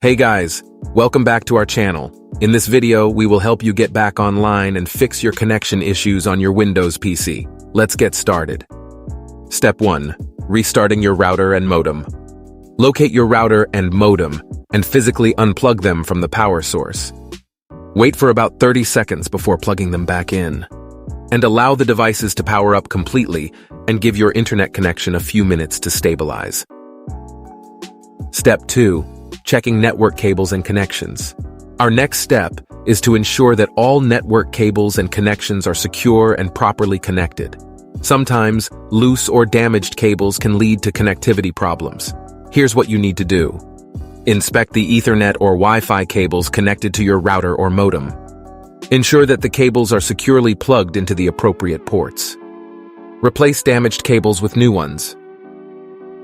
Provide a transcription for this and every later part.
Hey guys, welcome back to our channel. In this video, we will help you get back online and fix your connection issues on your Windows PC. Let's get started. Step 1. Restarting your router and modem. Locate your router and modem and physically unplug them from the power source. Wait for about 30 seconds before plugging them back in. And allow the devices to power up completely and give your internet connection a few minutes to stabilize. Step 2. Checking network cables and connections. Our next step is to ensure that all network cables and connections are secure and properly connected. Sometimes, loose or damaged cables can lead to connectivity problems. Here's what you need to do. Inspect the Ethernet or Wi-Fi cables connected to your router or modem. Ensure that the cables are securely plugged into the appropriate ports. Replace damaged cables with new ones.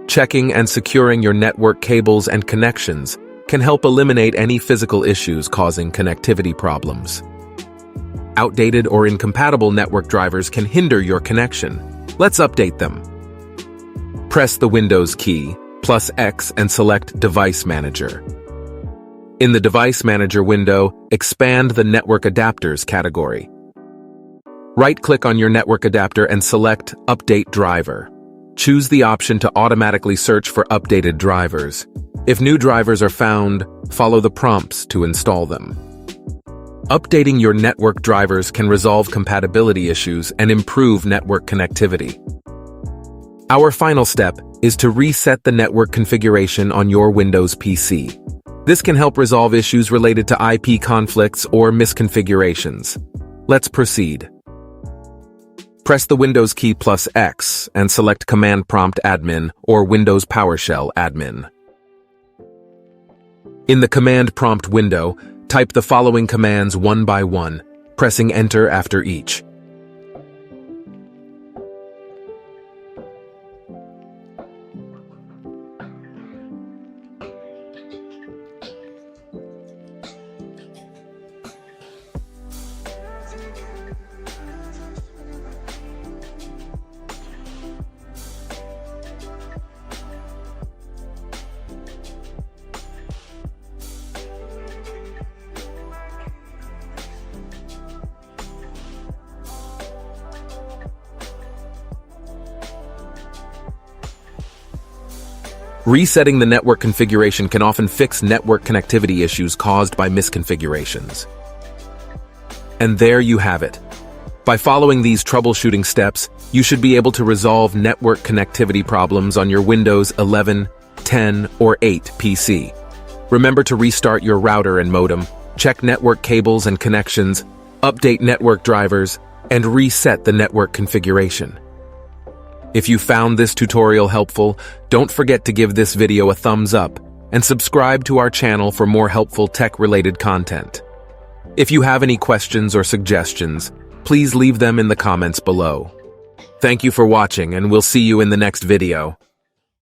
Checking and securing your network cables and connections can help eliminate any physical issues causing connectivity problems. Outdated or incompatible network drivers can hinder your connection. Let's update them. Press the Windows key, plus X, and select Device Manager. In the Device Manager window, expand the Network Adapters category. Right-click on your network adapter and select Update Driver. Choose the option to automatically search for updated drivers. If new drivers are found, follow the prompts to install them. Updating your network drivers can resolve compatibility issues and improve network connectivity. Our final step is to reset the network configuration on your Windows PC. This can help resolve issues related to IP conflicts or misconfigurations. Let's proceed. Press the Windows key plus X and select Command Prompt Admin or Windows PowerShell Admin. In the Command Prompt window, type the following commands one by one, pressing Enter after each. Resetting the network configuration can often fix network connectivity issues caused by misconfigurations. And there you have it. By following these troubleshooting steps, you should be able to resolve network connectivity problems on your Windows 11, 10, or 8 PC. Remember to restart your router and modem, check network cables and connections, update network drivers, and reset the network configuration. If you found this tutorial helpful, don't forget to give this video a thumbs up and subscribe to our channel for more helpful tech-related content. If you have any questions or suggestions, please leave them in the comments below. Thank you for watching, and we'll see you in the next video.